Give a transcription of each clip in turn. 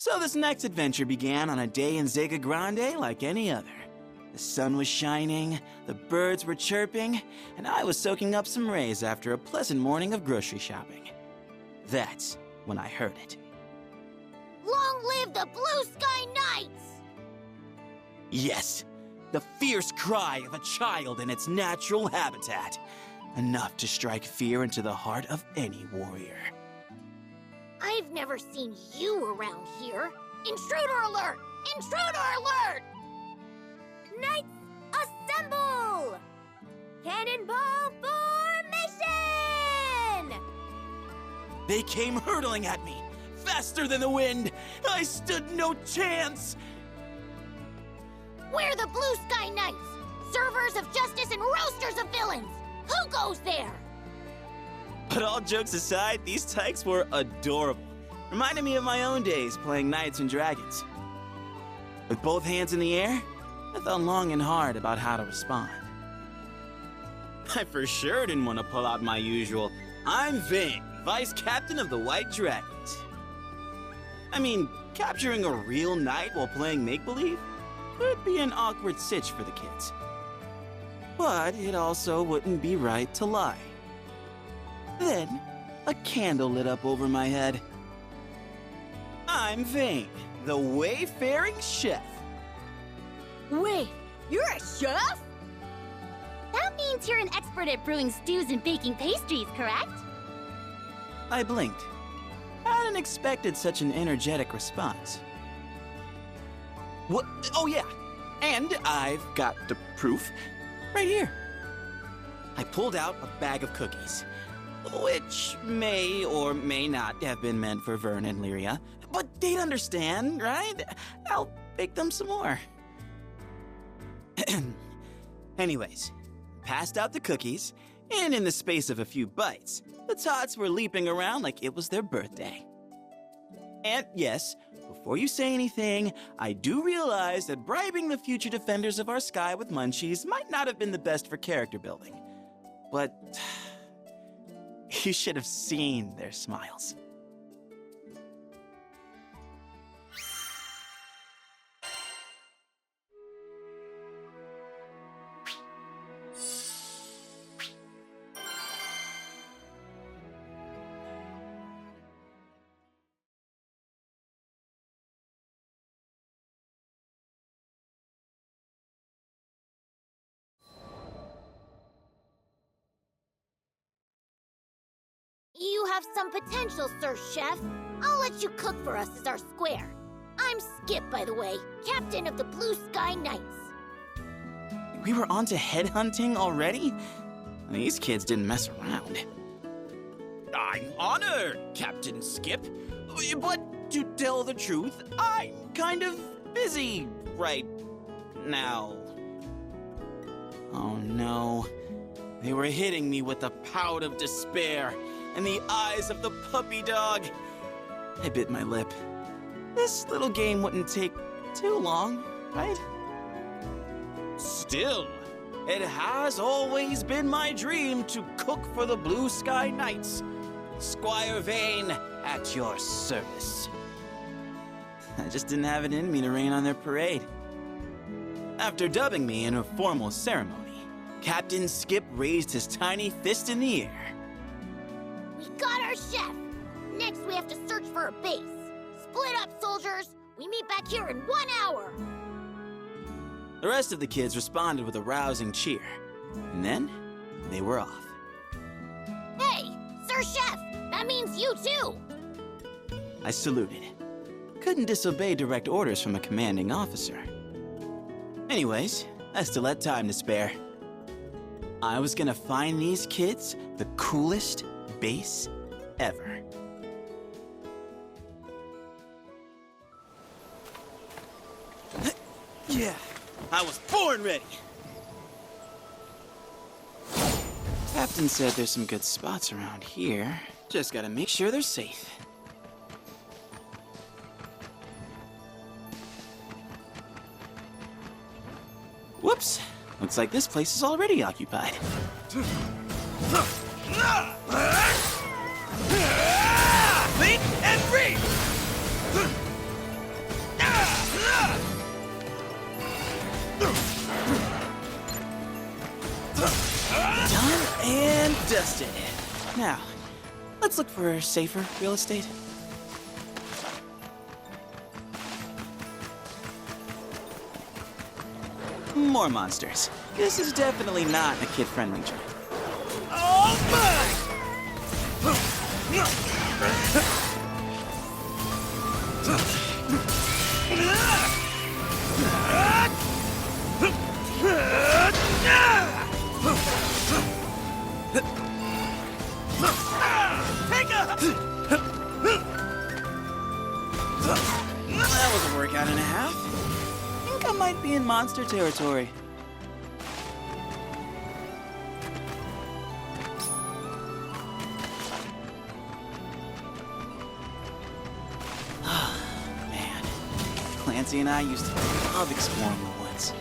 So this next adventure began on a day in Zega Grande like any other. The sun was shining, the birds were chirping, and I was soaking up some rays after a pleasant morning of grocery shopping. That's when I heard it. Long live the Blue Sky Knights! Yes, the fierce cry of a child in its natural habitat. Enough to strike fear into the heart of any warrior. I've never seen you around here. Intruder alert! Intruder alert! Knights, assemble! Cannonball formation! They came hurtling at me, faster than the wind. I stood no chance. We're the Blue Sky Knights, servers of justice and roasters of villains. Who goes there? But all jokes aside, these tykes were adorable. Reminded me of my own days playing Knights and Dragons. With both hands in the air, I thought long and hard about how to respond. I for sure didn't want to pull out my usual, "I'm Vane, Vice Captain of the White Dragons." I mean, capturing a real knight while playing make-believe could be an awkward sitch for the kids. But it also wouldn't be right to lie. Then, a candle lit up over my head. I'm Vane, the wayfaring chef. Wait, you're a chef? That means you're an expert at brewing stews and baking pastries, correct? I blinked. I hadn't expected such an energetic response. What? Oh yeah, and I've got the proof right here. I pulled out a bag of cookies, which may or may not have been meant for Vern and Lyria, but they'd understand, right? I'll bake them some more. Anyways, passed out the cookies, and in the space of a few bites, the tots were leaping around like it was their birthday. And yes, before you say anything, I do realize that bribing the future defenders of our sky with munchies might not have been the best for character building. But you should have seen their smiles. You have some potential, Sir Chef. I'll let you cook for us as our square. I'm Skip, by the way, captain of the Blue Sky Knights. We were on to headhunting already? These kids didn't mess around. I'm honored, Captain Skip. But to tell the truth, I'm kind of busy right now. Oh no. They were hitting me with the pout of despair and the eyes of the puppy dog. I bit my lip. This little game wouldn't take too long, right? Still, it has always been my dream to cook for the Blue Sky Knights. Squire Vane, at your service. I just didn't have it in me to rain on their parade. After dubbing me in a formal ceremony, Captain Skip raised his tiny fist in the air. We got our chef. Next, we have to search for a base. Split up, soldiers. We meet back here in 1 hour. The rest of the kids responded with a rousing cheer. And then, they were off. Hey, Sir Chef, that means you too. I saluted. Couldn't disobey direct orders from a commanding officer. Anyways, I still had time to spare. I was gonna find these kids the coolest base ever. Yeah, I was born ready. Captain said there's some good spots around here. Just gotta make sure they're safe. Whoops! Looks like this place is already occupied. Think and reach! Now, let's look for safer real estate. More monsters. This is definitely not a kid-friendly joint. All mine! Take a... That was a workout and a half. I think I might be in monster territory. Man, Clancy and I used to love exploring the woods.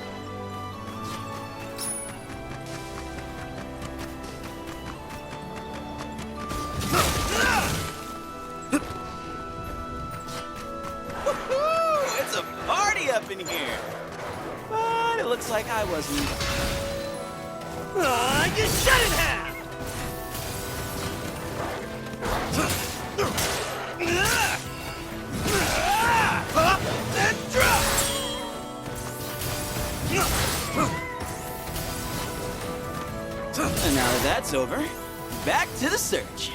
Woohoo! It's a party up in here! But it looks like I wasn't. You shut in half! Up and drop! And now that that's over, back to the search.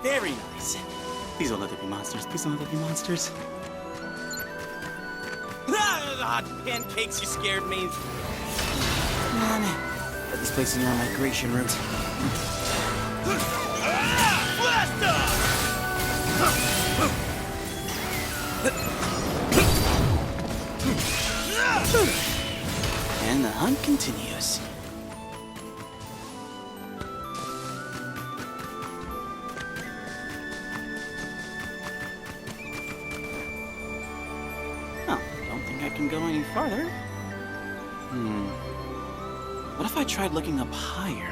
Very nice. Please don't let there be monsters. Please don't let there be monsters. Ah, pancakes, you scared me. Man, get this place near a migration route. Blast off! And the hunt continues. Oh, don't think I can go any farther. What if I tried looking up higher?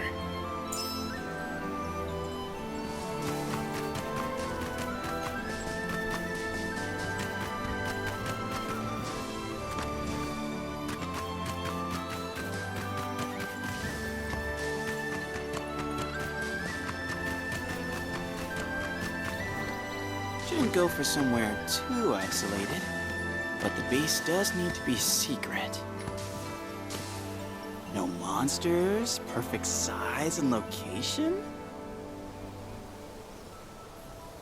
Shouldn't go for somewhere too isolated, but the base does need to be secret. No monsters, perfect size and location?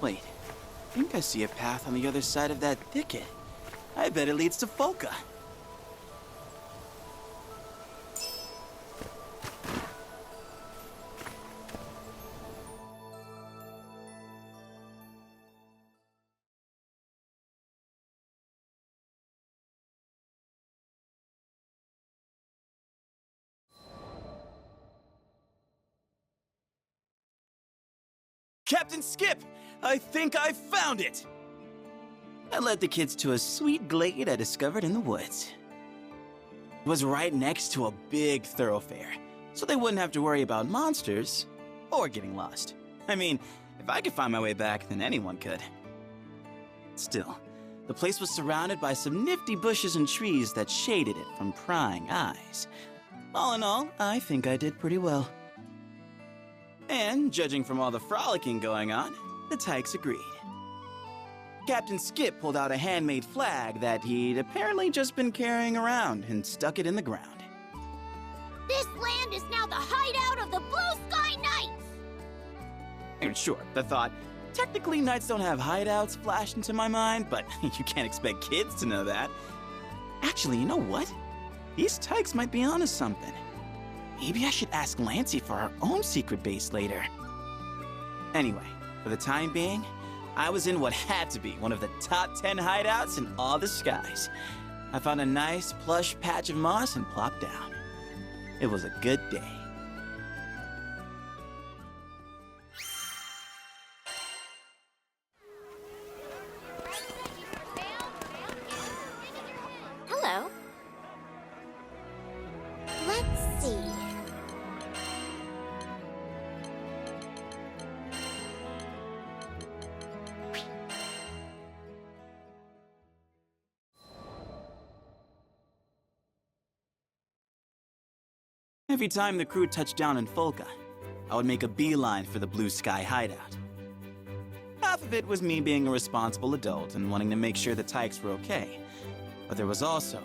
Wait, I think I see a path on the other side of that thicket. I bet it leads to Folka. Captain Skip! I think I found it! I led the kids to a sweet glade I discovered in the woods. It was right next to a big thoroughfare, so they wouldn't have to worry about monsters or getting lost. I mean, if I could find my way back, then anyone could. Still, the place was surrounded by some nifty bushes and trees that shaded it from prying eyes. All in all, I think I did pretty well. And, judging from all the frolicking going on, the Tykes agreed. Captain Skip pulled out a handmade flag that he'd apparently just been carrying around and stuck it in the ground. This land is now the hideout of the Blue Sky Knights! And sure, the thought, technically knights don't have hideouts, flashed into my mind, but you can't expect kids to know that. Actually, you know what? These Tykes might be onto something. Maybe I should ask Lancey for our own secret base later. Anyway, for the time being, I was in what had to be one of the top 10 hideouts in all the skies. I found a nice, plush patch of moss and plopped down. It was a good day. Hello. see. Every time the crew touched down in Folka, I would make a beeline for the Blue Sky hideout. Half of it was me being a responsible adult and wanting to make sure the Tykes were okay. But there was also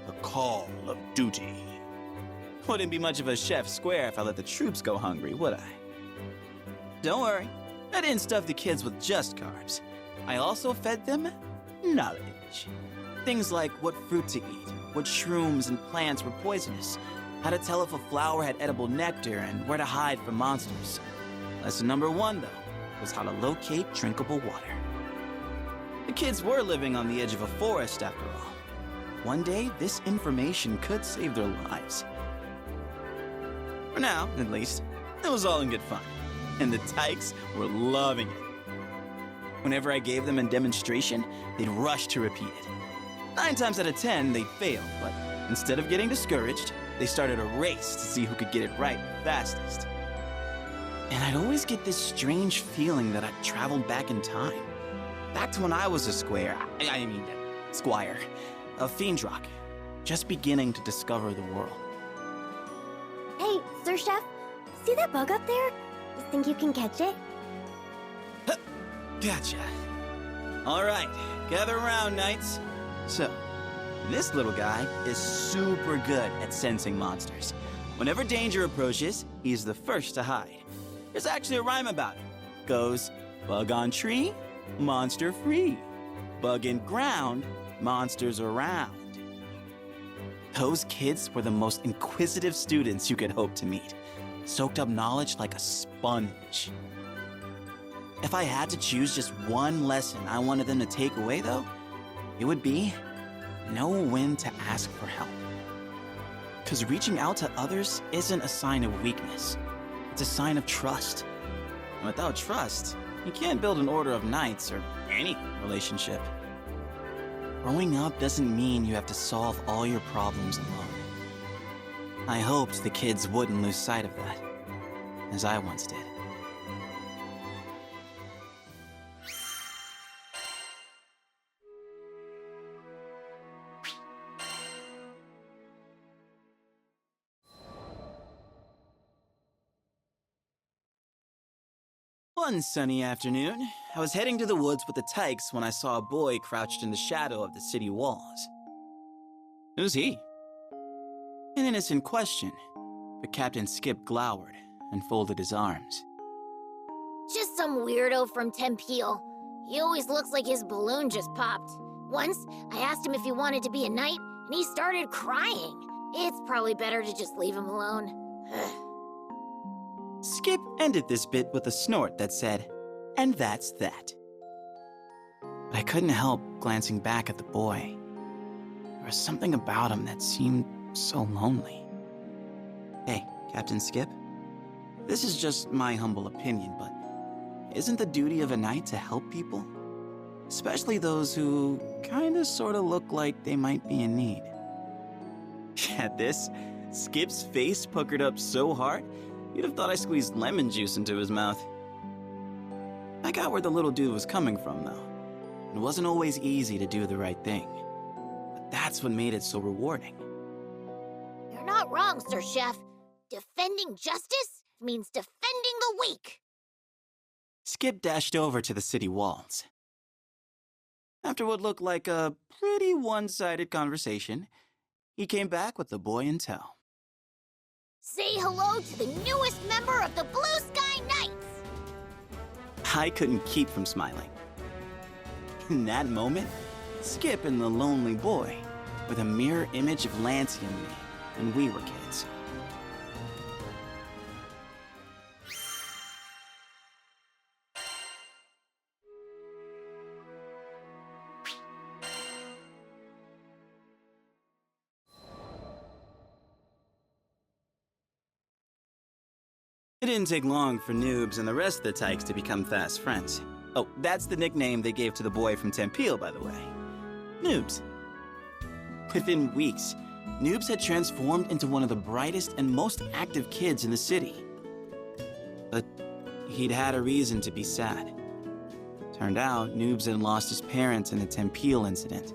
the call of duty. Wouldn't be much of a chef's square if I let the troops go hungry, would I? Don't worry, I didn't stuff the kids with just carbs. I also fed them knowledge. Things like what fruit to eat, what shrooms and plants were poisonous, how to tell if a flower had edible nectar, and where to hide from monsters. Lesson number 1, though, was how to locate drinkable water. The kids were living on the edge of a forest, after all. One day, this information could save their lives. For now, at least, it was all in good fun, and the Tykes were loving it. Whenever I gave them a demonstration, they'd rush to repeat it. 9 times out of 10, they'd fail, but instead of getting discouraged, they started a race to see who could get it right the fastest. And I'd always get this strange feeling that I'd traveled back in time. Back to when I was a squire, a Fiendrock, just beginning to discover the world. Hey, Sir Chef, see that bug up there? You think you can catch it? Gotcha. All right, gather around, knights. So, this little guy is super good at sensing monsters. Whenever danger approaches, he's the first to hide. There's actually a rhyme about it. Goes, bug on tree, monster free. Bug in ground, monsters around. Those kids were the most inquisitive students you could hope to meet. Soaked up knowledge like a sponge. If I had to choose just one lesson I wanted them to take away, though, it would be know when to ask for help. Because reaching out to others isn't a sign of weakness. It's a sign of trust. And without trust, you can't build an order of knights or any relationship. Growing up doesn't mean you have to solve all your problems alone. I hoped the kids wouldn't lose sight of that, as I once did. One sunny afternoon, I was heading to the woods with the Tykes when I saw a boy crouched in the shadow of the city walls. Who's he? An innocent question, but Captain Skip glowered and folded his arms. Just some weirdo from Tempeal. He always looks like his balloon just popped. Once, I asked him if he wanted to be a knight, and he started crying. It's probably better to just leave him alone. Skip ended this bit with a snort that said, "And that's that." But I couldn't help glancing back at the boy. There was something about him that seemed so lonely. Hey, Captain Skip, this is just my humble opinion, but isn't the duty of a knight to help people? Especially those who kinda sorta look like they might be in need. At this, Skip's face puckered up so hard, you'd have thought I squeezed lemon juice into his mouth. I got where the little dude was coming from, though. It wasn't always easy to do the right thing. But that's what made it so rewarding. You're not wrong, Sir Chef. Defending justice means defending the weak. Skip dashed over to the city walls. After what looked like a pretty one-sided conversation, he came back with the boy in tow. Say hello to the newest member of the Blue Sky Knights! I couldn't keep from smiling. In that moment, Skip and the lonely boy were the mirror image of Lancey and me when we were kids. It didn't take long for Noobs and the rest of the Tykes to become fast friends. Oh, that's the nickname they gave to the boy from Tempeal, by the way. Noobs. Within weeks, Noobs had transformed into one of the brightest and most active kids in the city. But he'd had a reason to be sad. Turned out, Noobs had lost his parents in the Tempeal incident.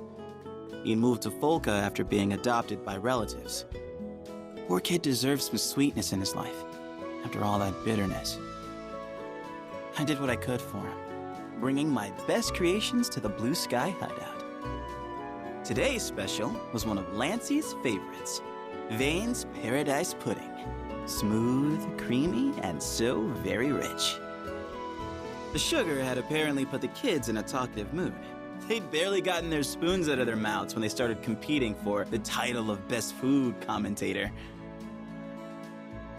He'd moved to Folka after being adopted by relatives. Poor kid deserves some sweetness in his life, after all that bitterness. I did what I could for him, bringing my best creations to the Blue Sky hideout. Today's special was one of Lancey's favorites, Vane's Paradise Pudding. Smooth, creamy, and so very rich. The sugar had apparently put the kids in a talkative mood. They'd barely gotten their spoons out of their mouths when they started competing for the title of Best Food Commentator.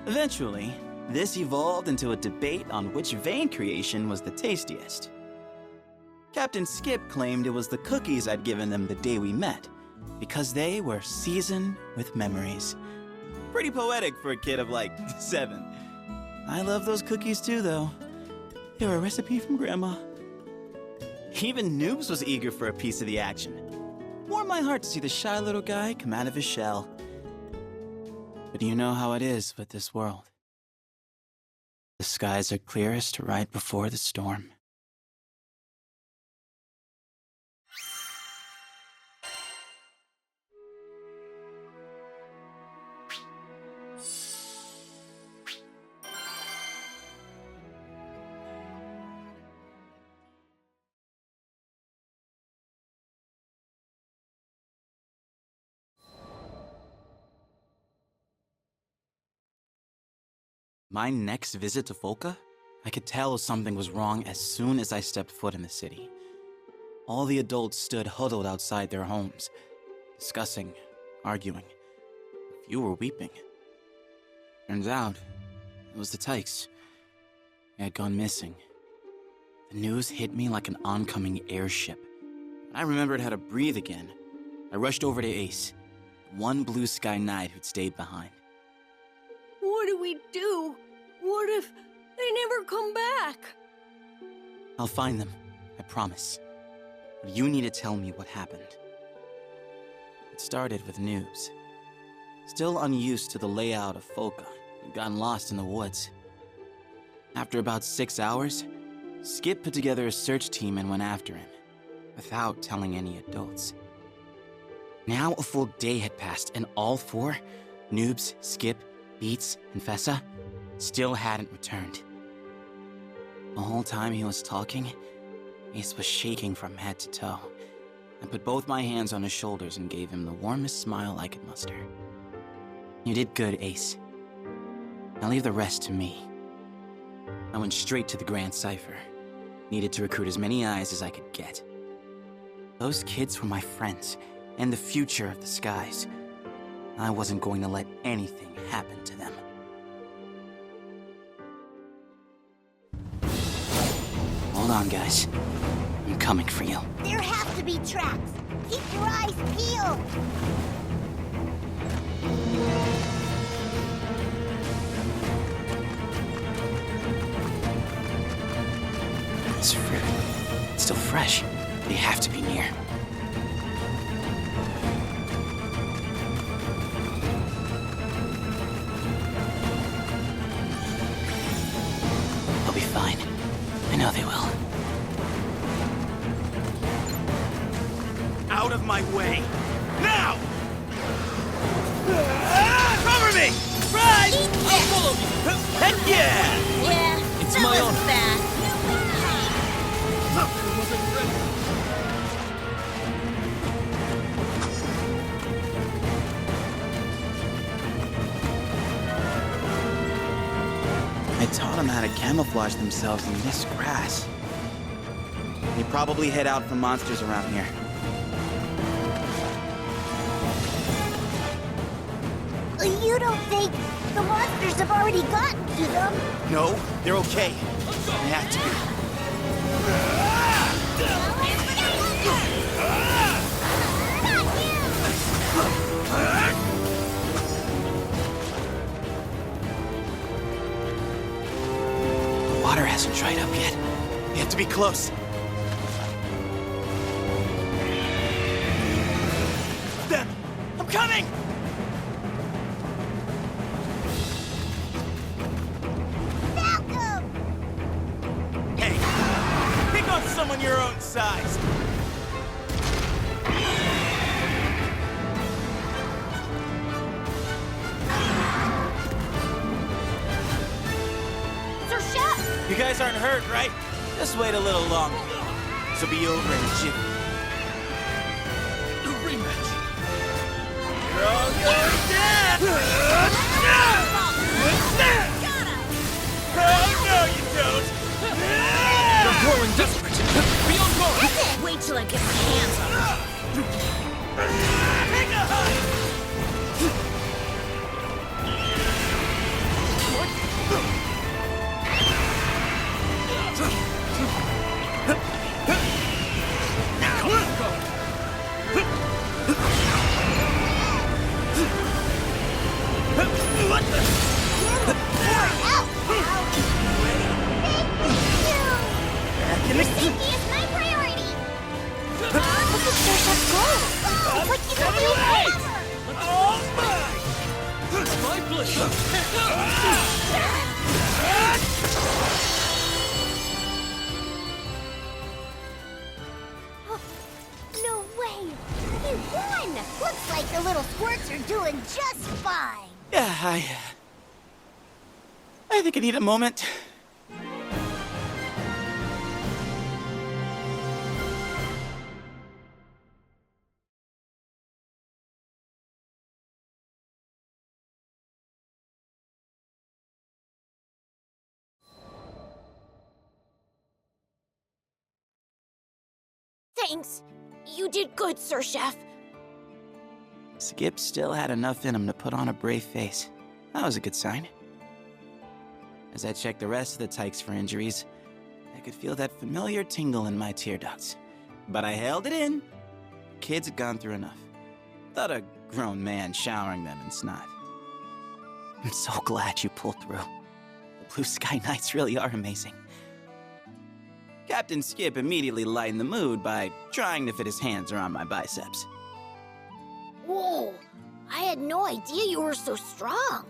Eventually, this evolved into a debate on which Vane creation was the tastiest. Captain Skip claimed it was the cookies I'd given them the day we met, because they were seasoned with memories. Pretty poetic for a kid of like 7. I love those cookies too, though. They were a recipe from Grandma. Even Noobs was eager for a piece of the action. Warmed my heart to see the shy little guy come out of his shell. But you know how it is with this world. The skies are clearest right before the storm. My next visit to Folka? I could tell something was wrong as soon as I stepped foot in the city. All the adults stood huddled outside their homes, discussing, arguing. A few were weeping. Turns out, it was the Tykes. They had gone missing. The news hit me like an oncoming airship. When I remembered how to breathe again, I rushed over to Ace, one Blue Sky Knight who'd stayed behind. What do we do? What if they never come back? I'll find them, I promise. But you need to tell me what happened. It started with Noobs. Still unused to the layout of Folka, he'd gotten lost in the woods. After about 6 hours, Skip put together a search team and went after him, without telling any adults. Now a full day had passed, and all 4, Noobs, Skip, Beats, and Fessa, still hadn't returned. The whole time he was talking, Ace was shaking from head to toe. I put both my hands on his shoulders and gave him the warmest smile I could muster. You did good, Ace. Now leave the rest to me. I went straight to the Grand Cipher. Needed to recruit as many eyes as I could get. Those kids were my friends, and the future of the skies. I wasn't going to let anything happen to them. Hold on, guys. I'm coming for you. There have to be tracks. Keep your eyes peeled. This fruit, it's still fresh. They have to be near. They'll be fine. I know they will. Out of my way! Now! Cover me! Right! I'll follow you! Heck yeah! Yeah, It's that my was honor. bad. I taught them how to camouflage themselves in this grass. They probably head out for monsters around here. You don't think the monsters have already gotten to them? No, they're okay. They have to be. The water hasn't dried up yet. We have to be close. Them! I'm coming! your own size. Sir Chef! You guys aren't hurt, right? Just wait a little longer. This'll be over in a jiffy. Rematch. You're all going down! Oh, no, you don't! You're growing desperate. Be on guard! Wait till I get my hands on it. Take a hike! What the? Your safety is my priority! Look at Sir Chef go! It's like he's having a hammer! All mine! It's my pleasure! No way! He won! Looks like the little squirts are doing just fine! Yeah, I think I need a moment. Thanks. You did good, Sir Chef. Skip still had enough in him to put on a brave face. That was a good sign. As I checked the rest of the tykes for injuries, I could feel that familiar tingle in my tear ducts. But I held it in. Kids had gone through enough. Thought a grown man showering them in snot. I'm so glad you pulled through. The Blue Sky Knights really are amazing. Captain Skip immediately lightened the mood by trying to fit his hands around my biceps. Whoa! I had no idea you were so strong.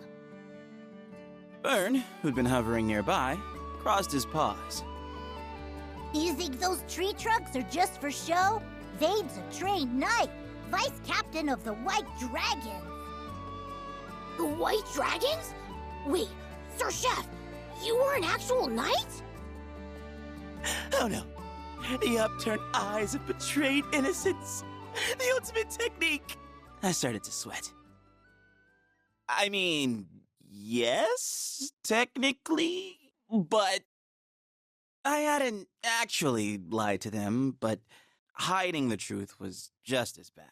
Byrne, who'd been hovering nearby, crossed his paws. You think those tree trunks are just for show? Vade's a trained knight, vice captain of the White Dragons. The White Dragons? Wait, Sir Chef, you were an actual knight? Oh no. The upturned eyes of betrayed innocence. The ultimate technique. I started to sweat. I mean, yes, technically, but I hadn't actually lied to them, but hiding the truth was just as bad.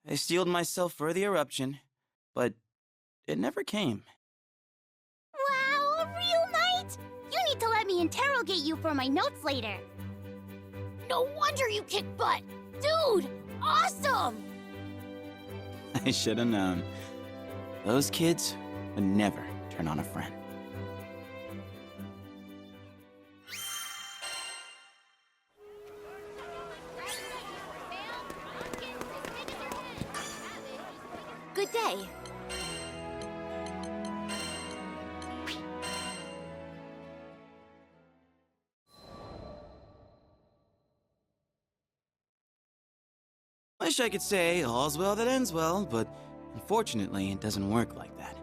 I steeled myself for the eruption, but it never came. Wow, a real knight! You need to let me interrogate you for my notes later. No wonder you kick butt! Dude, awesome! I should have known. Those kids would never turn on a friend. Good day. Wish I could say all's well that ends well, but unfortunately it doesn't work like that.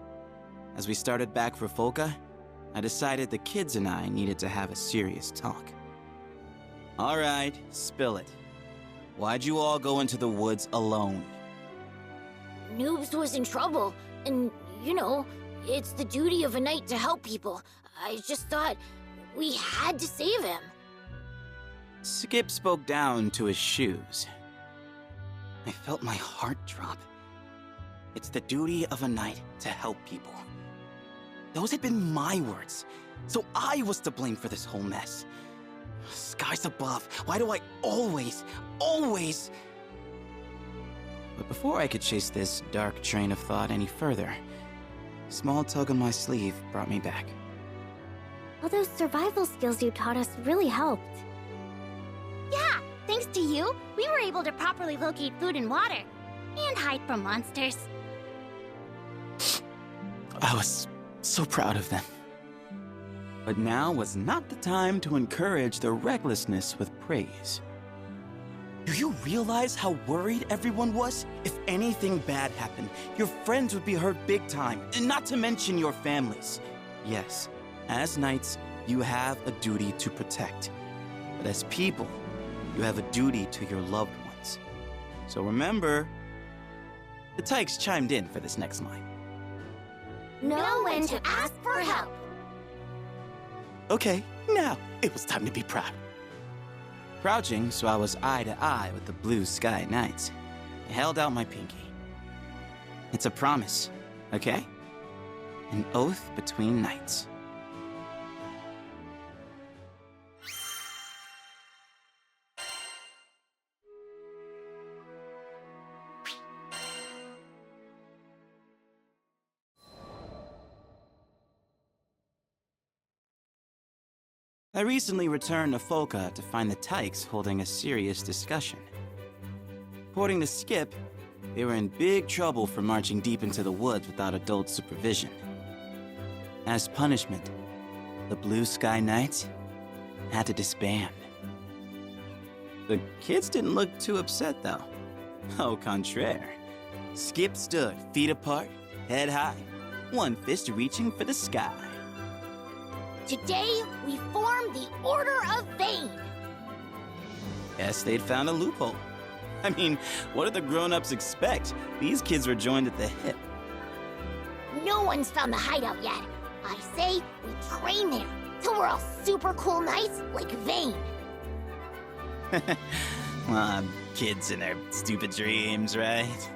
As we started back for Folka, I decided the kids and I needed to have a serious talk. All right, spill it. Why'd you all go into the woods alone? Noobs was in trouble, and, you know, it's the duty of a knight to help people. I just thought we had to save him. Skip spoke down to his shoes. I felt my heart drop. It's the duty of a knight to help people. Those had been my words, so I was to blame for this whole mess. Skies above, why do I always... But before I could chase this dark train of thought any further, a small tug on my sleeve brought me back. All those survival skills you taught us really helped. Yeah, thanks to you, we were able to properly locate food and water, and hide from monsters. I was so proud of them. But now was not the time to encourage their recklessness with praise. Do you realize how worried everyone was? If anything bad happened, your friends would be hurt big time, and not to mention your families. Yes, as knights, you have a duty to protect. But as people, you have a duty to your loved ones. So remember, the Tykes chimed in for this next line. Know when to ask for help. Okay, now it was time to be proud. Crouching so I was eye to eye with the Blue Sky Knights, I held out my pinky. It's a promise, okay? An oath between knights. I recently returned to Folka to find the Tykes holding a serious discussion. According to Skip, they were in big trouble for marching deep into the woods without adult supervision. As punishment, the Blue Sky Knights had to disband. The kids didn't look too upset, though. Au contraire. Skip stood feet apart, head high, one fist reaching for the sky. Today, we form the Order of Vane. Guess they'd found a loophole. I mean, what do the grown-ups expect? These kids were joined at the hip. No one's found the hideout yet. I say we train there till we're all super cool knights like Vane. Kids and their stupid dreams, right?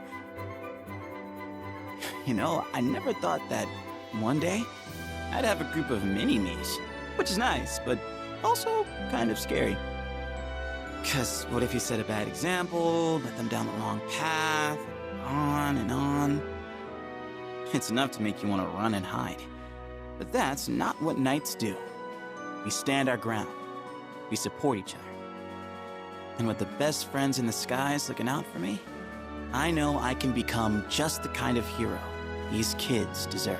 You know, I never thought that one day I'd have a group of mini-me's, which is nice, but also kind of scary. 'Cause what if you set a bad example, let them down the wrong path, on and on? It's enough to make you want to run and hide. But that's not what knights do. We stand our ground. We support each other. And with the best friends in the skies looking out for me, I know I can become just the kind of hero these kids deserve.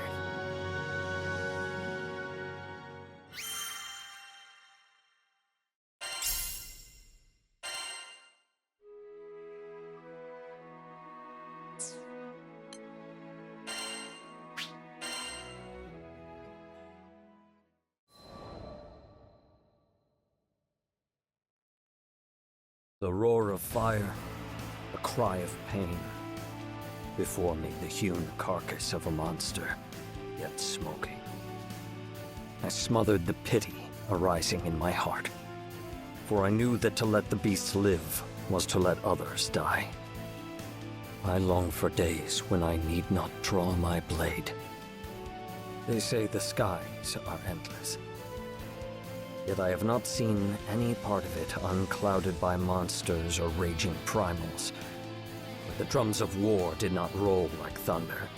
The roar of fire, a cry of pain. Before me, the hewn carcass of a monster, yet smoking. I smothered the pity arising in my heart, for I knew that to let the beast live was to let others die. I long for days when I need not draw my blade. They say the skies are endless. Yet I have not seen any part of it unclouded by monsters or raging primals. But the drums of war did not roll like thunder,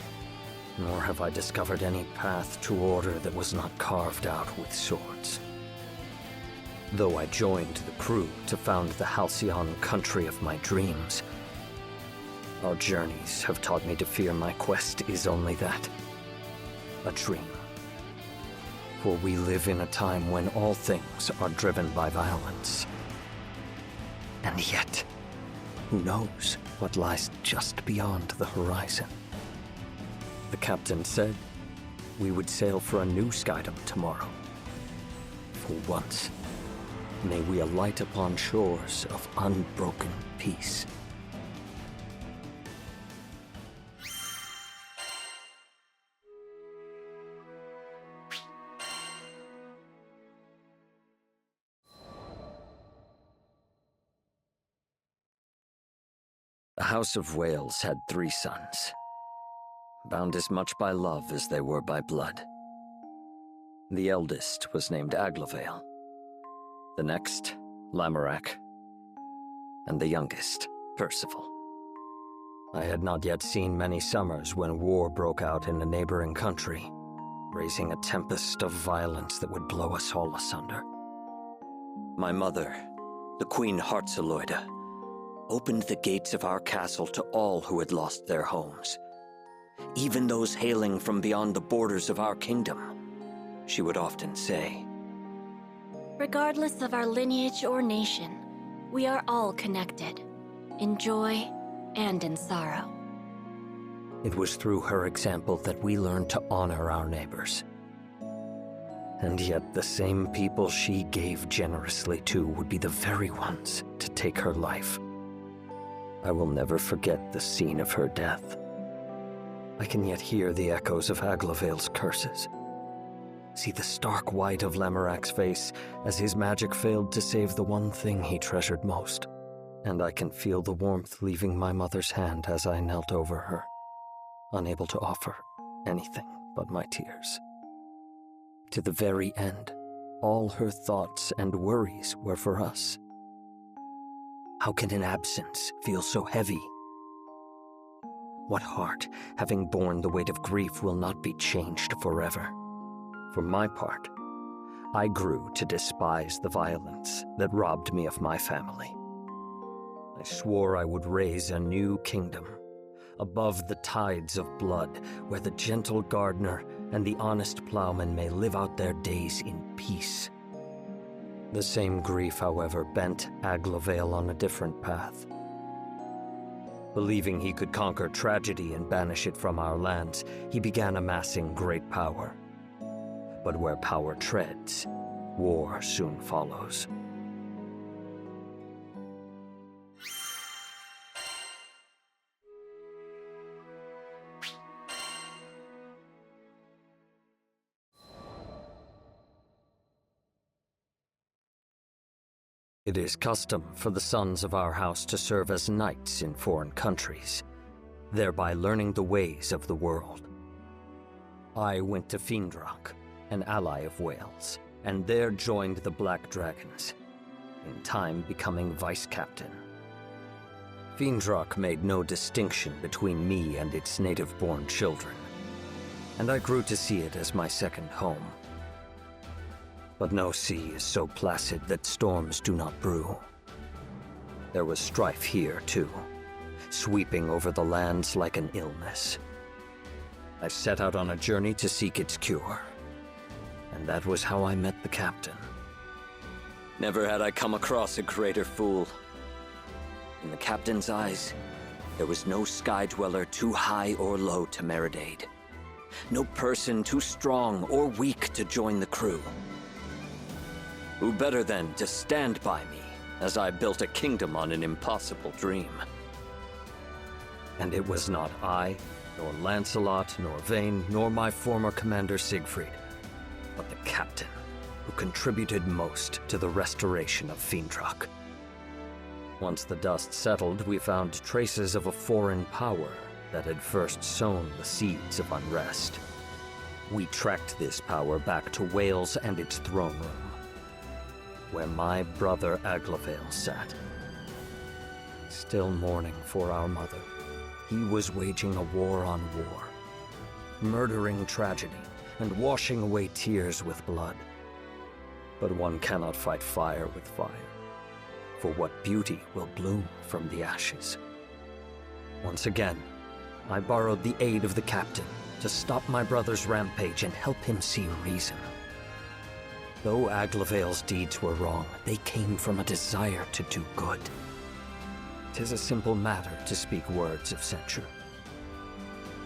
nor have I discovered any path to order that was not carved out with swords. Though I joined the crew to found the halcyon country of my dreams, our journeys have taught me to fear my quest is only that, a dream. For we live in a time when all things are driven by violence. And yet, who knows what lies just beyond the horizon? The captain said we would sail for a new skydom tomorrow. For once, may we alight upon shores of unbroken peace. The House of Wales had 3 sons, bound as much by love as they were by blood. The eldest was named Aglavale, the next, Lamorak, and the youngest, Percival. I had not yet seen many summers when war broke out in the neighboring country, raising a tempest of violence that would blow us all asunder. My mother, the Queen Hartzeloida, opened the gates of our castle to all who had lost their homes, even those hailing from beyond the borders of our kingdom. she would often say. Regardless of our lineage or nation, we are all connected, in joy and in sorrow. It was through her example that we learned to honor our neighbors. And yet the same people she gave generously to would be the very ones to take her life. I will never forget the scene of her death. I can yet hear the echoes of Aglavale's curses. See the stark white of Lamorak's face as his magic failed to save the one thing he treasured most. And I can feel the warmth leaving my mother's hand as I knelt over her, unable to offer anything but my tears. To the very end, all her thoughts and worries were for us. How can an absence feel so heavy? What heart, having borne the weight of grief, will not be changed forever? For my part, I grew to despise the violence that robbed me of my family. I swore I would raise a new kingdom, above the tides of blood, where the gentle gardener and the honest plowman may live out their days in peace. The same grief, however, bent Aglavale on a different path. Believing he could conquer tragedy and banish it from our lands, he began amassing great power. But where power treads, war soon follows. It is custom for the sons of our house to serve as knights in foreign countries, thereby learning the ways of the world. I went to Fiendrock, an ally of Wales, and there joined the Black Dragons, in time becoming vice-captain. Fiendrock made no distinction between me and its native-born children, and I grew to see it as my second home. But no sea is so placid that storms do not brew. There was strife here, too, sweeping over the lands like an illness. I set out on a journey to seek its cure, and that was how I met the captain. Never had I come across a greater fool. In the captain's eyes, there was no sky dweller too high or low to merit aid. No person too strong or weak to join the crew. Who better than to stand by me as I built a kingdom on an impossible dream? And it was not I, nor Lancelot, nor Vayne, nor my former commander Siegfried, but the captain who contributed most to the restoration of Fiendrock. Once the dust settled, we found traces of a foreign power that had first sown the seeds of unrest. We tracked this power back to Wales and its throne room, where my brother Aglavale sat. Still mourning for our mother, he was waging a war on war, murdering tragedy and washing away tears with blood. But one cannot fight fire with fire, for what beauty will bloom from the ashes? Once again, I borrowed the aid of the captain to stop my brother's rampage and help him see reason. Though Aglavale's deeds were wrong, they came from a desire to do good. 'Tis a simple matter to speak words of censure.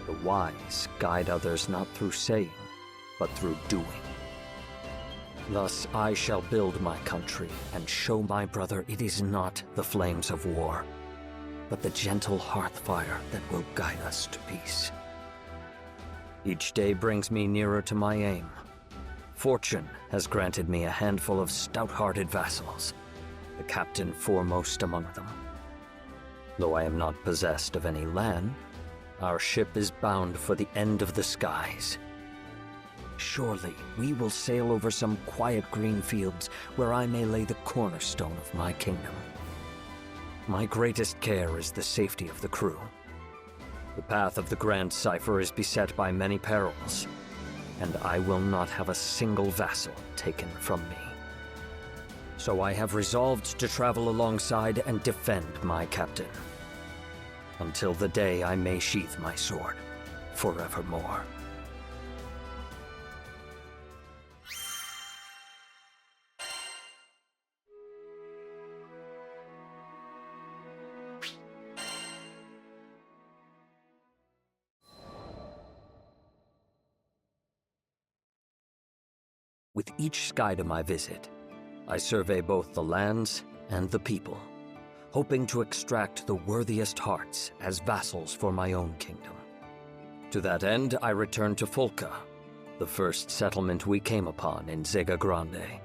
The wise guide others not through saying, but through doing. Thus I shall build my country and show my brother it is not the flames of war, but the gentle hearth fire that will guide us to peace. Each day brings me nearer to my aim. Fortune has granted me a handful of stout-hearted vassals, the captain foremost among them. Though I am not possessed of any land, our ship is bound for the end of the skies. Surely we will sail over some quiet green fields where I may lay the cornerstone of my kingdom. My greatest care is the safety of the crew. The path of the Grand Cipher is beset by many perils, and I will not have a single vassal taken from me. So I have resolved to travel alongside and defend my captain, until the day I may sheath my sword forevermore. With each Skydom I visit, I survey both the lands and the people, hoping to extract the worthiest hearts as vassals for my own kingdom. To that end, I return to Folca, the first settlement we came upon in Zega Grande.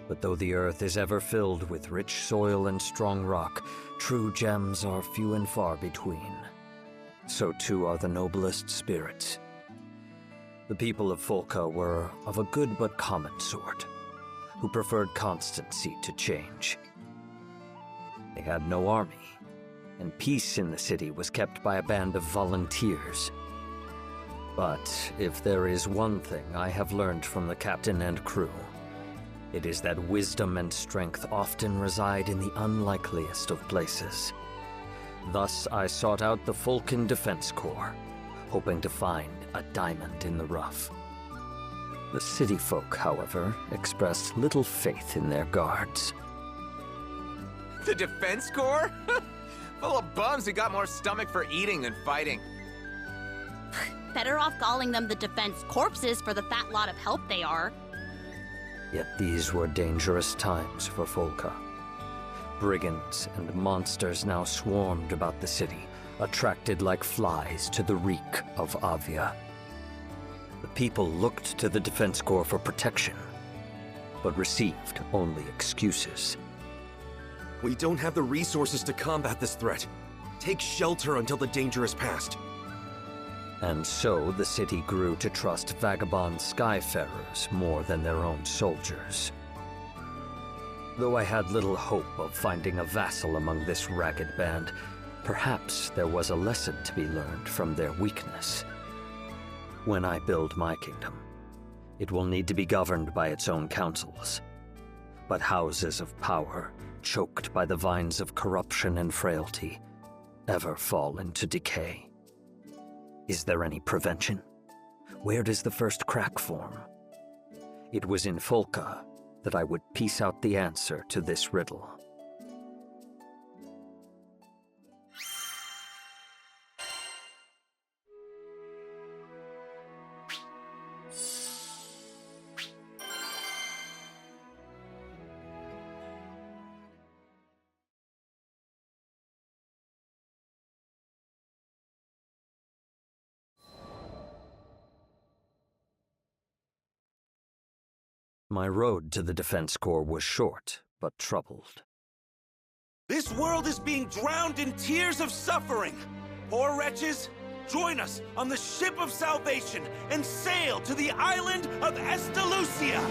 But though the earth is ever filled with rich soil and strong rock, true gems are few and far between. So too are the noblest spirits. The people of Folca were of a good but common sort, who preferred constancy to change. They had no army, and peace in the city was kept by a band of volunteers. But if there is one thing I have learned from the captain and crew, it is that wisdom and strength often reside in the unlikeliest of places. Thus, I sought out the Fulcan Defense Corps, hoping to find a diamond in the rough. The city folk, however, expressed little faith in their guards. The Defense Corps? Full of bums who got more stomach for eating than fighting. Better off calling them the Defense Corpses for the fat lot of help they are. Yet these were dangerous times for Folca. Brigands and monsters now swarmed about the city, attracted like flies to the reek of Avia. The people looked to the Defense Corps for protection, but received only excuses. We don't have the resources to combat this threat. Take shelter until the danger is past. And so the city grew to trust vagabond skyfarers more than their own soldiers. Though I had little hope of finding a vassal among this ragged band, perhaps there was a lesson to be learned from their weakness. When I build my kingdom, it will need to be governed by its own councils. But houses of power, choked by the vines of corruption and frailty, ever fall into decay. Is there any prevention? Where does the first crack form? It was in Folca that I would piece out the answer to this riddle. My road to the Defense Corps was short, but troubled. This world is being drowned in tears of suffering. Poor wretches, join us on the ship of salvation and sail to the island of Estalucia.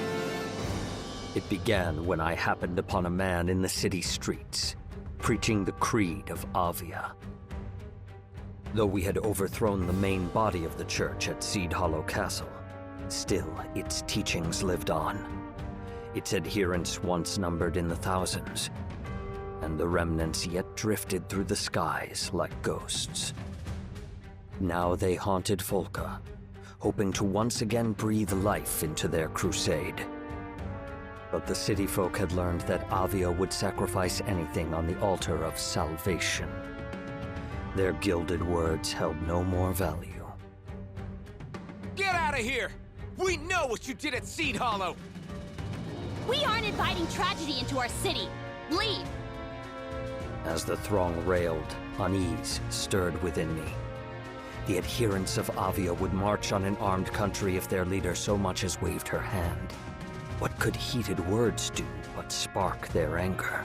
It began when I happened upon a man in the city streets, preaching the creed of Avia. Though we had overthrown the main body of the church at Seed Hollow Castle, still, its teachings lived on. Its adherents once numbered in the thousands, and the remnants yet drifted through the skies like ghosts. Now they haunted Folca, hoping to once again breathe life into their crusade. But the city folk had learned that Avia would sacrifice anything on the altar of salvation. Their gilded words held no more value. Get out of here! We know what you did at Seed Hollow! We aren't inviting tragedy into our city. Leave! As the throng railed, unease stirred within me. The adherents of Avia would march on an armed country if their leader so much as waved her hand. What could heated words do but spark their anger?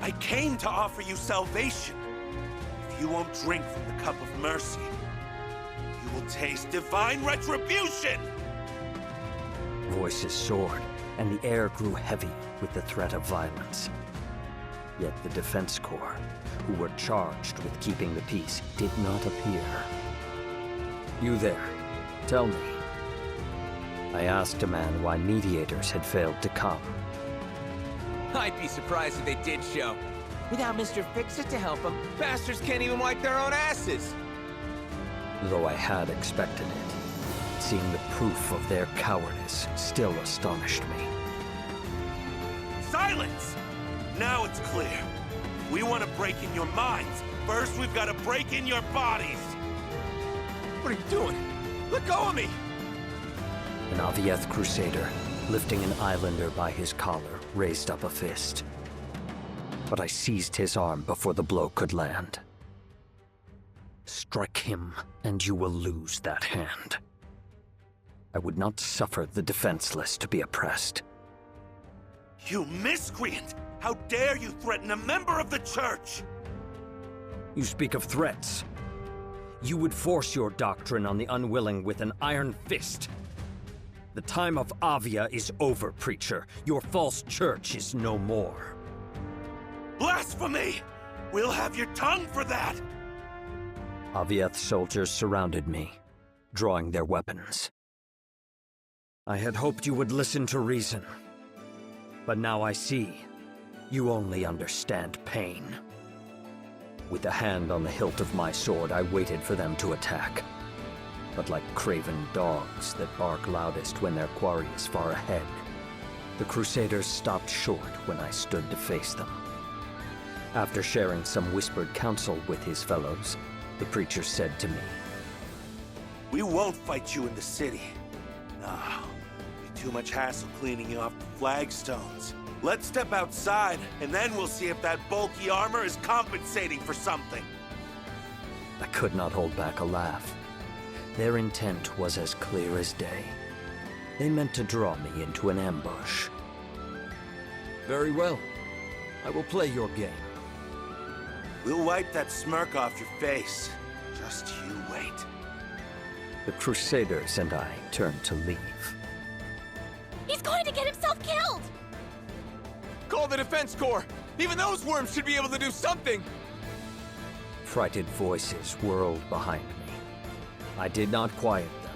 I came to offer you salvation. If you won't drink from the cup of mercy, you will taste divine retribution! Voices soared, and the air grew heavy with the threat of violence. Yet the Defense Corps, who were charged with keeping the peace, did not appear. You there, tell me. I asked a man why mediators had failed to come. I'd be surprised if they did show. Without Mr. Fix-It to help them, bastards can't even wipe their own asses! Though I had expected it, seeing the proof of their cowardice still astonished me. Silence! Now it's clear. If we want to break in your minds, first we've got to break in your bodies! What are you doing? Let go of me! An Avieth Crusader, lifting an islander by his collar, raised up a fist. But I seized his arm before the blow could land. Strike him, and you will lose that hand. I would not suffer the defenseless to be oppressed. You miscreant! How dare you threaten a member of the church! You speak of threats. You would force your doctrine on the unwilling with an iron fist. The time of Avia is over, preacher. Your false church is no more. Blasphemy! We'll have your tongue for that! Avieth soldiers surrounded me, drawing their weapons. I had hoped you would listen to reason. But now I see, you only understand pain. With a hand on the hilt of my sword, I waited for them to attack. But like craven dogs that bark loudest when their quarry is far ahead, the Crusaders stopped short when I stood to face them. After sharing some whispered counsel with his fellows, the preacher said to me, We won't fight you in the city. No, be too much hassle cleaning you off the flagstones. Let's step outside, and then we'll see if that bulky armor is compensating for something. I could not hold back a laugh. Their intent was as clear as day. They meant to draw me into an ambush. Very well. I will play your game. We'll wipe that smirk off your face. Just you wait. The Crusaders and I turned to leave. He's going to get himself killed! Call the Defense Corps! Even those worms should be able to do something! Frightened voices whirled behind me. I did not quiet them,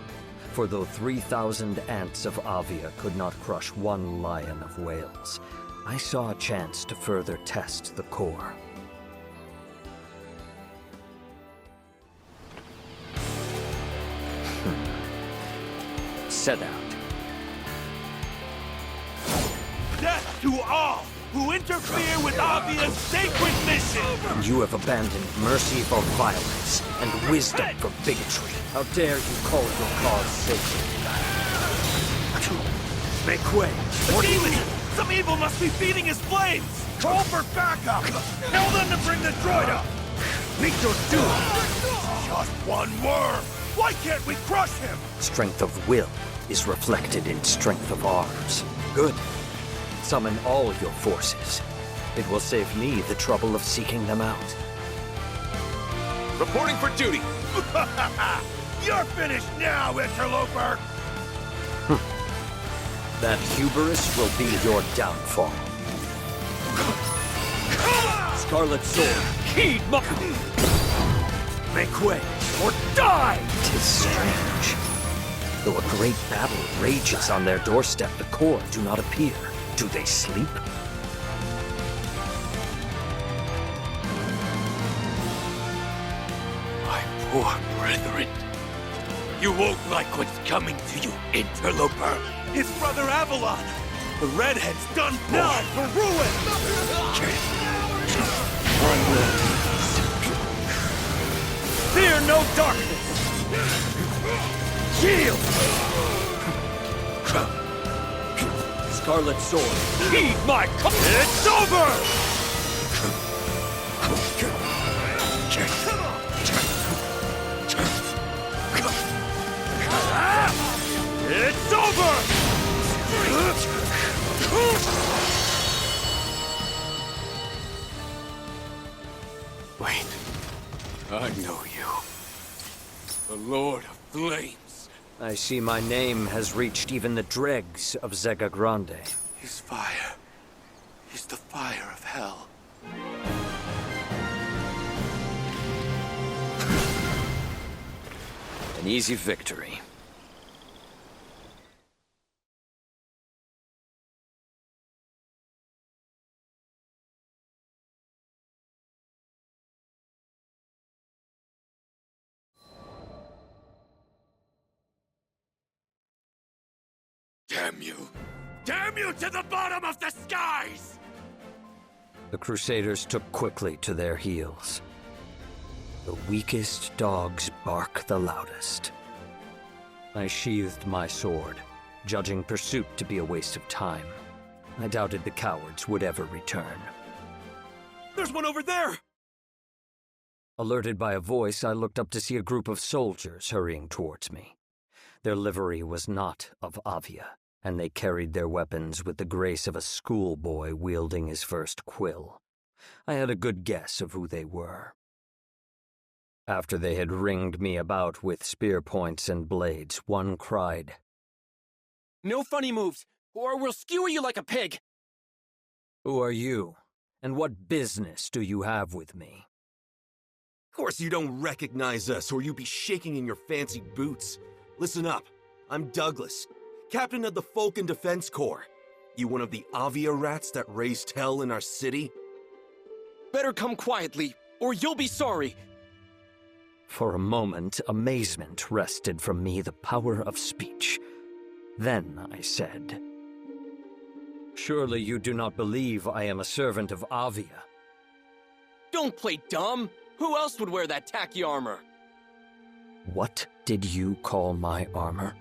for though 3,000 ants of Avia could not crush one lion of Wales, I saw a chance to further test the core. Set out. Death to all who interfere with Avia's sacred mission! You have abandoned mercy for violence and wisdom for bigotry. How dare you call your cause sacred? Make way! A demon! Some evil must be feeding his flames! Call for backup! Tell them to bring the droid up! Meet your doom! Just one worm! Why can't we crush him? Strength of will is reflected in strength of arms. Good. Summon all your forces. It will save me the trouble of seeking them out. Reporting for duty! You're finished now, interloper! That hubris will be your downfall. Scarlet Sword, heed my... Make way, or die! 'Tis strange. Though a great battle rages on their doorstep, the Corps do not appear. Do they sleep? My poor brethren. You won't like what's coming to you, interloper. His brother Avalon. The redhead's done for. Now for ruin! Fear no darkness! Shield! Scarlet Sword, heed my It's over! It's over! Wait. I know you. The Lord of Flames. I see my name has reached even the dregs of Zega Grande. His fire. He's the fire of hell. An easy victory. Damn you! Damn you to the bottom of the skies! The Crusaders took quickly to their heels. The weakest dogs bark the loudest. I sheathed my sword judging pursuit to be a waste of time. I doubted the cowards would ever return. There's one over there! Alerted by a voice, I looked up to see a group of soldiers hurrying towards me. Their livery was not of Avia, and they carried their weapons with the grace of a schoolboy wielding his first quill. I had a good guess of who they were. After they had ringed me about with spear points and blades, one cried, No funny moves, or we'll skewer you like a pig! "Who are you, and what business do you have with me?" Of course you don't recognize us, or you'd be shaking in your fancy boots. Listen up. I'm Douglas, captain of the Falcon Defense Corps. You one of the Avia rats that raised hell in our city? Better come quietly, or you'll be sorry! For a moment, amazement wrested from me the power of speech. Then I said, "Surely you do not believe I am a servant of Avia?" Don't play dumb! Who else would wear that tacky armor? What did you call my armor?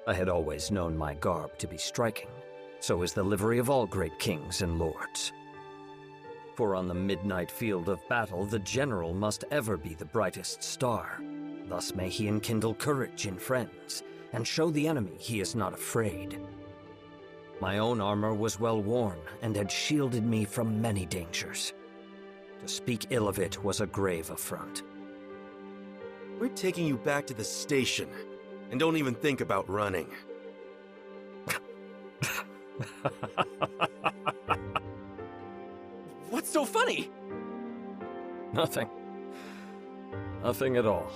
I had always known my garb to be striking. So is the livery of all great kings and lords. For on the midnight field of battle, the general must ever be the brightest star. Thus may he enkindle courage in friends, and show the enemy he is not afraid. My own armor was well worn, and had shielded me from many dangers. To speak ill of it was a grave affront. We're taking you back to the station, and don't even think about running. What's so funny? Nothing. Nothing at all.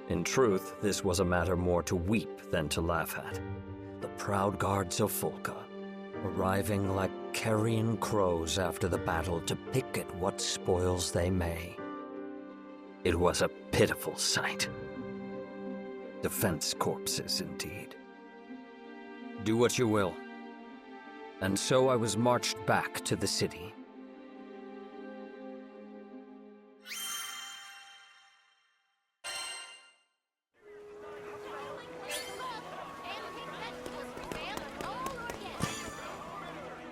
In truth, this was a matter more to weep than to laugh at. The proud guards of Folka, arriving like carrion crows after the battle to pick at what spoils they may. It was a pitiful sight. Defense corpses, indeed. Do what you will. And so I was marched back to the city.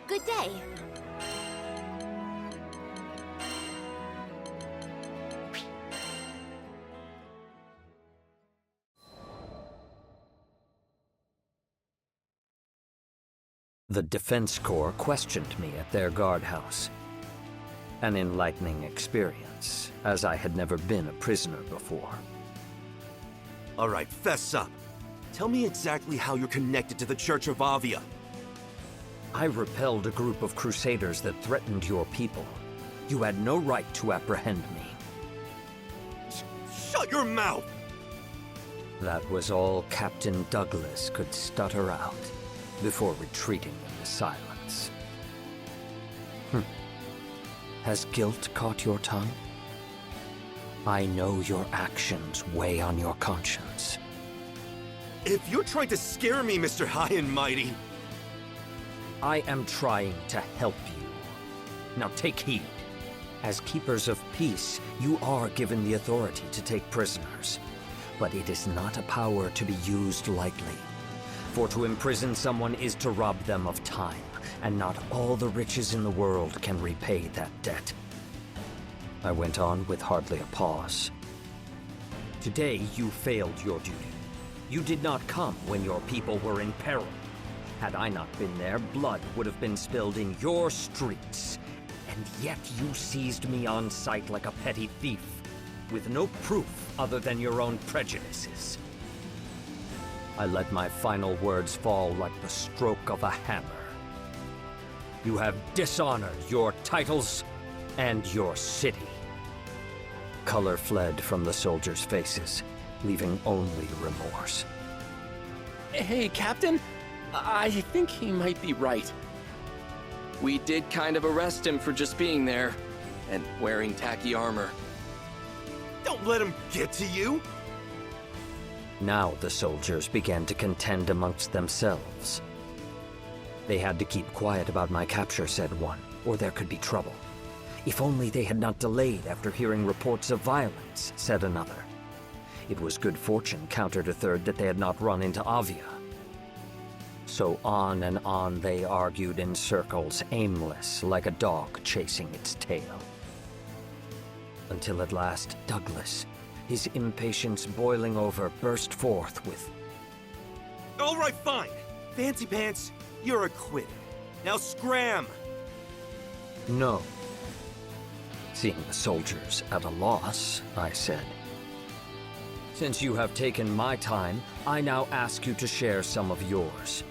Good day. The Defense Corps questioned me at their guardhouse. An enlightening experience, as I had never been a prisoner before. All right, fess up. Tell me exactly how you're connected to the Church of Avia. I repelled a group of crusaders that threatened your people. You had no right to apprehend me. Shut your mouth! That was all Captain Douglas could stutter out before retreating into silence. Has guilt caught your tongue? I know your actions weigh on your conscience. If you're trying to scare me, Mr. High and Mighty... I am trying to help you. Now take heed. As keepers of peace, you are given the authority to take prisoners. But it is not a power to be used lightly. For to imprison someone is to rob them of time, and not all the riches in the world can repay that debt. I went on with hardly a pause. Today you failed your duty. You did not come when your people were in peril. Had I not been there, blood would have been spilled in your streets. And yet you seized me on sight like a petty thief, with no proof other than your own prejudices. I let my final words fall like the stroke of a hammer. You have dishonored your titles and your city. Color fled from the soldiers' faces, leaving only remorse. Hey, Captain. I think he might be right. We did kind of arrest him for just being there, and wearing tacky armor. Don't let him get to you! Now the soldiers began to contend amongst themselves. They had to keep quiet about my capture, said one, or there could be trouble. If only they had not delayed after hearing reports of violence, said another. It was good fortune, countered a third, that they had not run into Avia. So on and on they argued in circles, aimless, like a dog chasing its tail. Until at last Douglas, his impatience boiling over, burst forth with, All right, fine. Fancy Pants, you're acquitted. Now scram! "No." Seeing the soldiers at a loss, I said, "Since you have taken my time, I now ask you to share some of yours.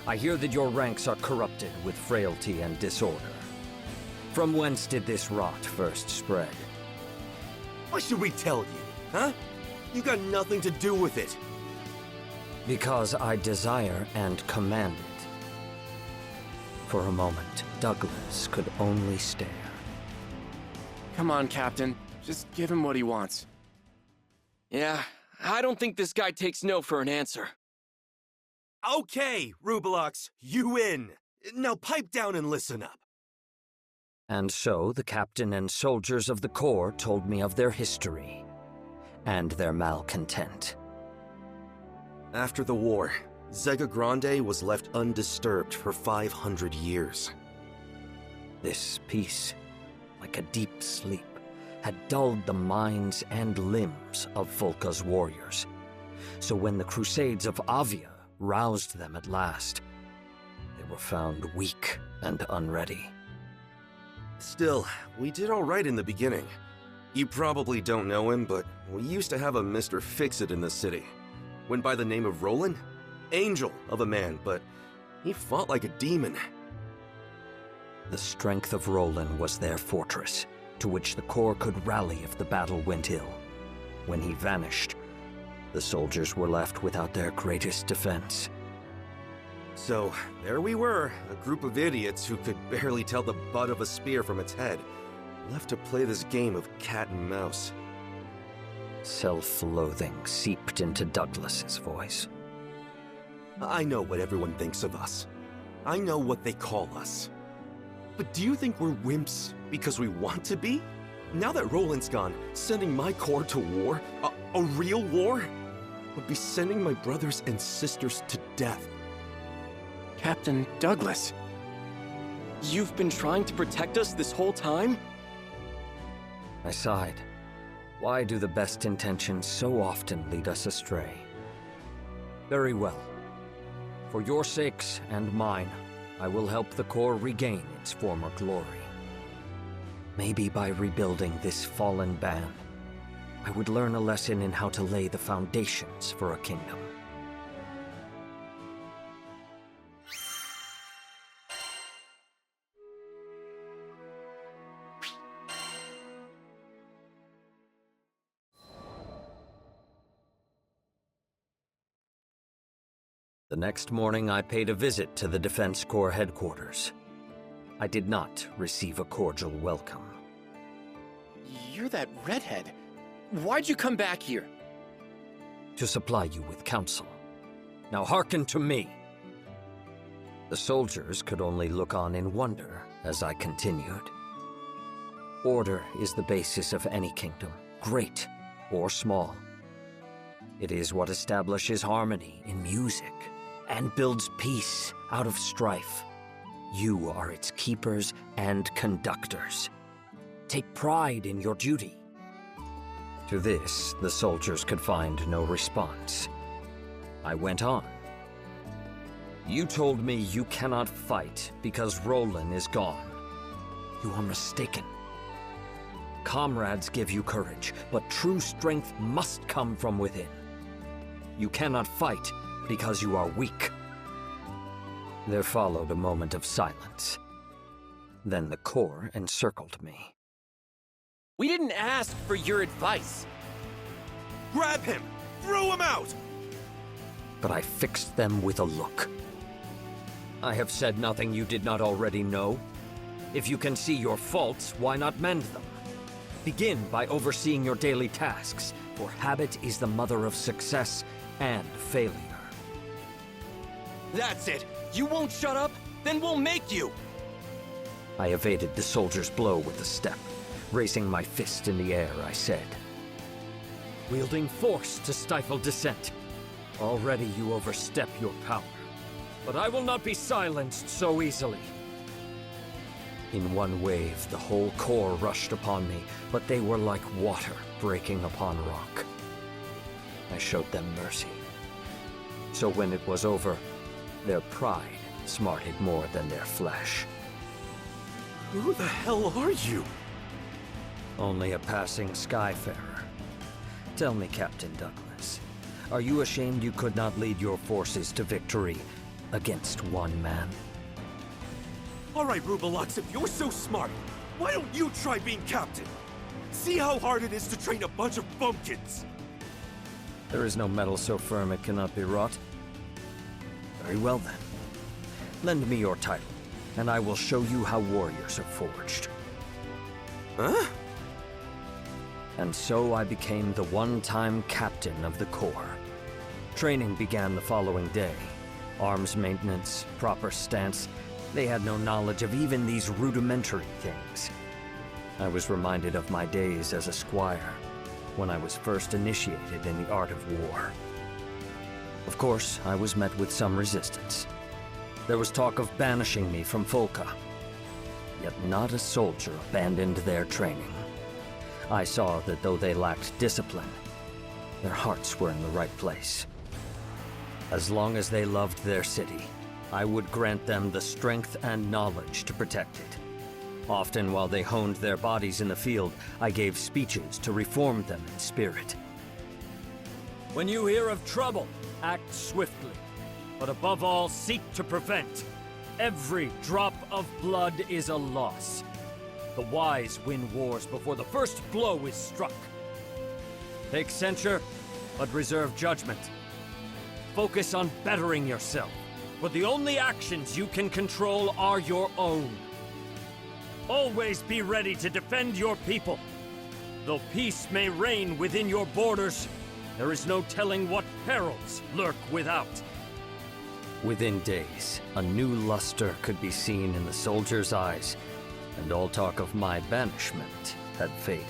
I hear that your ranks are corrupted with frailty and disorder. From whence did this rot first spread?" Why should we tell you, huh? You got nothing to do with it. "Because I desire and command it." For a moment, Douglas could only stare. Come on, Captain. Just give him what he wants. Yeah, I don't think this guy takes no for an answer. Okay, Rubelox, you win. Now pipe down and listen up. And so the captain and soldiers of the Corps told me of their history and their malcontent. After the war, Zega Grande was left undisturbed for 500 years. This peace, like a deep sleep, had dulled the minds and limbs of Volca's warriors. So when the Crusades of Avia roused them at last, they were found weak and unready. Still, we did all right in the beginning. You probably don't know him, but we used to have a Mr. Fix-It in the city. Went by the name of Roland? Angel of a man, but he fought like a demon. The strength of Roland was their fortress, to which the Corps could rally if the battle went ill. When he vanished, the soldiers were left without their greatest defense. So, there we were, a group of idiots who could barely tell the butt of a spear from its head, left to play this game of cat and mouse. Self-loathing seeped into Douglas's voice. I know what everyone thinks of us. I know what they call us. But do you think we're wimps because we want to be? Now that Roland's gone, sending my Corps to war, a real war, would be sending my brothers and sisters to death. Captain Douglas, you've been trying to protect us this whole time? I sighed. Why do the best intentions so often lead us astray? Very well. For your sakes and mine, I will help the Corps regain its former glory. Maybe by rebuilding this fallen band, I would learn a lesson in how to lay the foundations for a kingdom. The next morning, I paid a visit to the Defense Corps headquarters. I did not receive a cordial welcome. You're that redhead. Why'd you come back here? To supply you with counsel. Now hearken to me. The soldiers could only look on in wonder as I continued. Order is the basis of any kingdom, great or small. It is what establishes harmony in music and builds peace out of strife. You are its keepers and conductors. Take pride in your duty. To this, the soldiers could find no response. I went on. You told me you cannot fight because Roland is gone. You are mistaken. Comrades give you courage, but true strength must come from within. You cannot fight because you are weak. There followed a moment of silence. Then the Corps encircled me. We didn't ask for your advice. Grab him! Throw him out! But I fixed them with a look. I have said nothing you did not already know. If you can see your faults, why not mend them? Begin by overseeing your daily tasks, for habit is the mother of success and failure. That's it! You won't shut up? Then we'll make you! I evaded the soldier's blow with a step. Raising my fist in the air, I said, wielding force to stifle dissent. Already you overstep your power, but I will not be silenced so easily. In one wave, the whole corps rushed upon me, but they were like water breaking upon rock. I showed them mercy. So when it was over, their pride smarted more than their flesh. Who the hell are you? Only a passing skyfarer. Tell me, Captain Douglas, are you ashamed you could not lead your forces to victory against one man? All right, Rubelux, if you're so smart, why don't you try being captain? See how hard it is to train a bunch of bumpkins. There is no metal so firm it cannot be wrought. Very well then. Lend me your title, and I will show you how warriors are forged. Huh? And so I became the one-time captain of the Corps. Training began the following day. Arms maintenance, proper stance. They had no knowledge of even these rudimentary things. I was reminded of my days as a squire, when I was first initiated in the art of war. Of course, I was met with some resistance. There was talk of banishing me from Folka. Yet not a soldier abandoned their training. I saw that though they lacked discipline, their hearts were in the right place. As long as they loved their city, I would grant them the strength and knowledge to protect it. Often while they honed their bodies in the field, I gave speeches to reform them in spirit. When you hear of trouble, act swiftly, but above all, seek to prevent. Every drop of blood is a loss. The wise win wars before the first blow is struck. Take censure, but reserve judgment. Focus on bettering yourself, for the only actions you can control are your own. Always be ready to defend your people. Though peace may reign within your borders, there is no telling what perils lurk without. Within days, a new luster could be seen in the soldiers' eyes, and all talk of my banishment had faded.